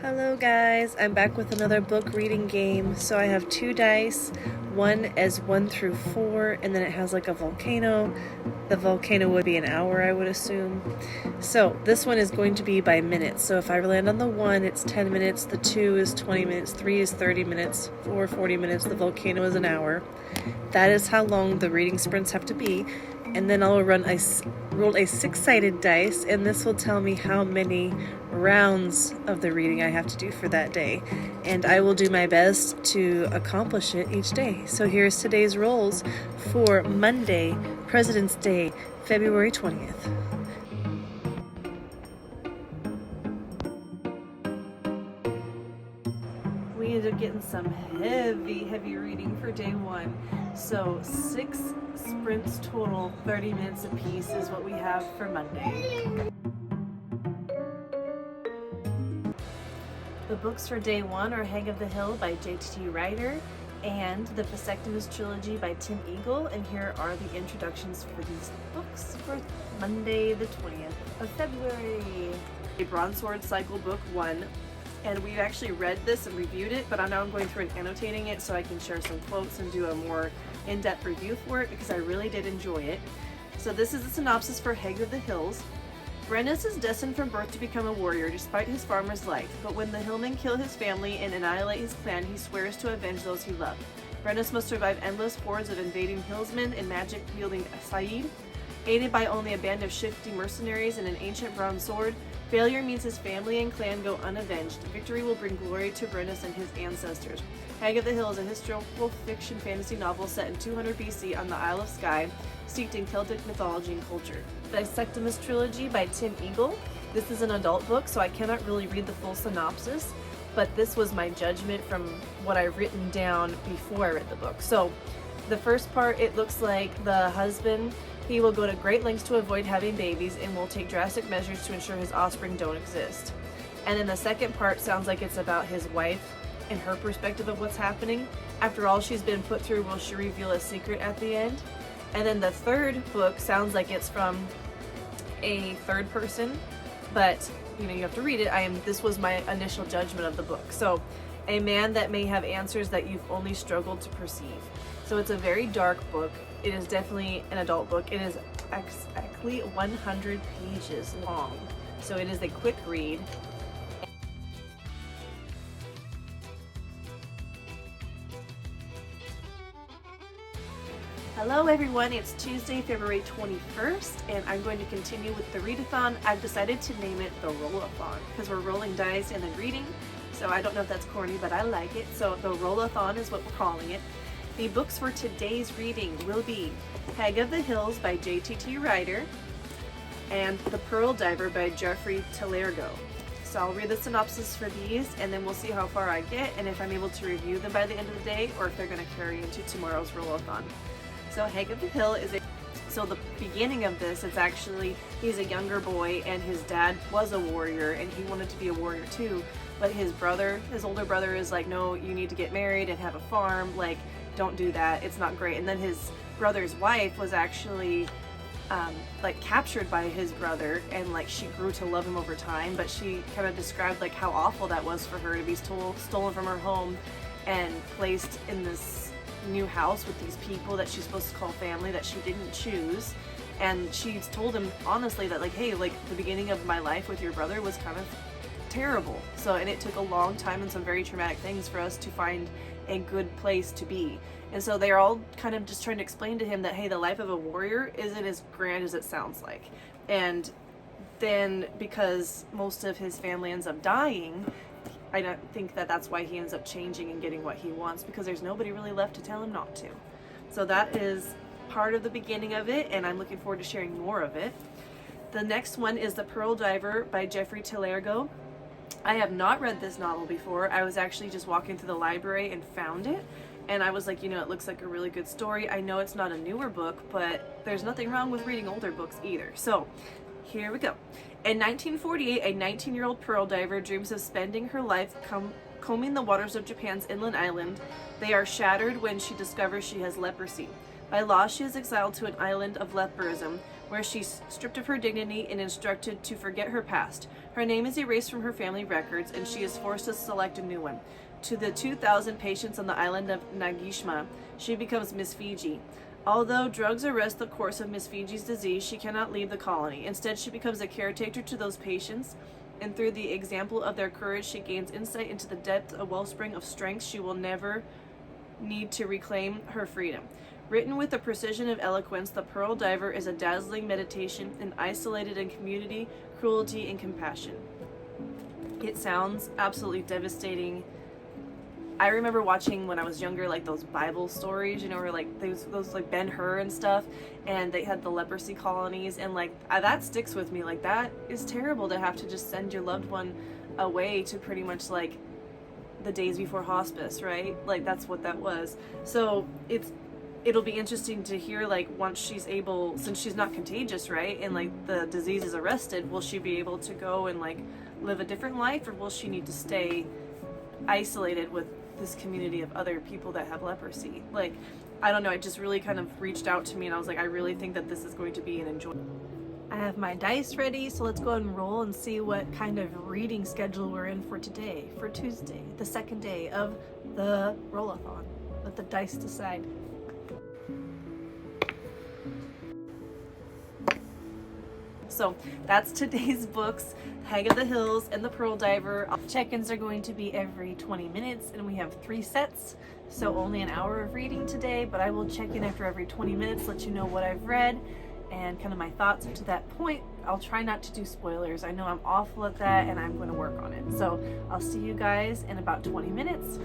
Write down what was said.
Hello guys, I'm back with another book reading game. So I have two dice, one as 1 through 4, and then it has like a volcano. The volcano would be an hour, I would assume. So this one is going to be by minutes. So if I land on the 1, it's 10 minutes, the 2 is 20 minutes, 3 is 30 minutes, 4 40 minutes, the volcano is an hour. That is how long the reading sprints have to be. And then I'll roll a 6-sided dice, and this will tell me how many rounds of the reading I have to do for that day. And I will do my best to accomplish it each day. So here's today's rolls for Monday, President's Day, February 20th. We ended up getting some heavy reading for day 1. So 6 sprints total, 30 minutes apiece is what we have for Monday. The books for day 1 are Hang of the Hill by J.T. Ryder and The Vasectomist Trilogy by Tim Eagle, and here are the introductions for these books for Monday the 20th of February. A Broadsword Cycle Book 1, and we've actually read this and reviewed it, but now I'm going through and annotating it so I can share some quotes and do a more in-depth review for it because I really did enjoy it. So this is the synopsis for Hang of the Hills. Brennus is destined from birth to become a warrior despite his farmer's life, but when the hillmen kill his family and annihilate his clan, he swears to avenge those he loved. Brennus must survive endless hordes of invading hillsmen and magic-wielding Saeed. Aided by only a band of shifty mercenaries and an ancient bronze sword, failure means his family and clan go unavenged. Victory will bring glory to Brennus and his ancestors. Hang of the Hill is a historical fiction fantasy novel set in 200 BC on the Isle of Skye, steeped in Celtic mythology and culture. The Vasectomist Trilogy by Tim Eagle. This is an adult book, so I cannot really read the full synopsis, but this was my judgment from what I've written down before I read the book. So the first part, it looks like the husband, he will go to great lengths to avoid having babies and will take drastic measures to ensure his offspring don't exist. And then the second part sounds like it's about his wife and her perspective of what's happening. After all she's been put through, will she reveal a secret at the end? And then the third book sounds like it's from a third person, but you have to read it. This was my initial judgment of the book. So, a man that may have answers that you've only struggled to perceive. So it's a very dark book. It is definitely an adult book. It is exactly 100 pages long. So it is a quick read. Hello everyone, it's Tuesday, February 21st, and I'm going to continue with the readathon. I've decided to name it the Rollathon because we're rolling dice and then reading, so I don't know if that's corny, but I like it. So the Rollathon is what we're calling it. The books for today's reading will be Hang of the Hills by J.T. Ryder and The Pearl Diver by Jeffrey Talergo. So I'll read the synopsis for these and then we'll see how far I get and if I'm able to review them by the end of the day or if they're going to carry into tomorrow's Rollathon. So Hang of the Hill so the beginning of this, it's actually, he's a younger boy and his dad was a warrior and he wanted to be a warrior too, but his older brother is like, no, you need to get married and have a farm, like, don't do that, it's not great. And then his brother's wife was actually like captured by his brother and like she grew to love him over time, but she kind of described like how awful that was for her to be stolen from her home and placed in this new house with these people that she's supposed to call family that she didn't choose. And she's told him honestly that like, hey, like the beginning of my life with your brother was kind of terrible. So, and it took a long time and some very traumatic things for us to find a good place to be. And so they're all kind of just trying to explain to him that, hey, the life of a warrior isn't as grand as it sounds like. And then because most of his family ends up dying, I don't think that that's why he ends up changing and getting what he wants, because there's nobody really left to tell him not to. So that is part of the beginning of it, and I'm looking forward to sharing more of it. The next one is The Pearl Diver by Jeffrey Talergo. I have not read this novel before. I was actually just walking through the library and found it, and I was like, it looks like a really good story. I know it's not a newer book, but there's nothing wrong with reading older books either. So here we go. In 1948, a 19-year-old pearl diver dreams of spending her life combing the waters of Japan's inland island. They are shattered when she discovers she has leprosy. By law, she is exiled to an island of leperism, where she's stripped of her dignity and instructed to forget her past. Her name is erased from her family records, and she is forced to select a new one. To the 2,000 patients on the island of Nagishima, she becomes Miss Fiji. Although drugs arrest the course of Miss Fiji's disease, she cannot leave the colony. Instead, she becomes a caretaker to those patients, and through the example of their courage, she gains insight into the depth, a wellspring of strength she will never need to reclaim her freedom. Written with the precision of eloquence, The Pearl Diver is a dazzling meditation in isolated in community, cruelty, and compassion. It sounds absolutely devastating. I remember watching when I was younger, like those Bible stories, you know, where like those like Ben-Hur and stuff, and they had the leprosy colonies, and like that sticks with me. Like that is terrible to have to just send your loved one away to pretty much like the days before hospice, right? Like that's what that was. So it'll be interesting to hear, like, once she's able, since she's not contagious, right, and like the disease is arrested, will she be able to go and like live a different life, or will she need to stay isolated with this community of other people that have leprosy? Like, I don't know, it just really kind of reached out to me, and I was like, I really think that this is going to be an enjoyable. I have my dice ready, so let's go ahead and roll and see what kind of reading schedule we're in for today, for Tuesday, the second day of the roll-a-thon. Let the dice decide. So that's today's books, Hag of the Hills and The Pearl Diver. Check-ins are going to be every 20 minutes, and we have 3 sets, so only an hour of reading today, but I will check in after every 20 minutes, let you know what I've read and kind of my thoughts up to that point. I'll try not to do spoilers. I know I'm awful at that, and I'm going to work on it. So I'll see you guys in about 20 minutes.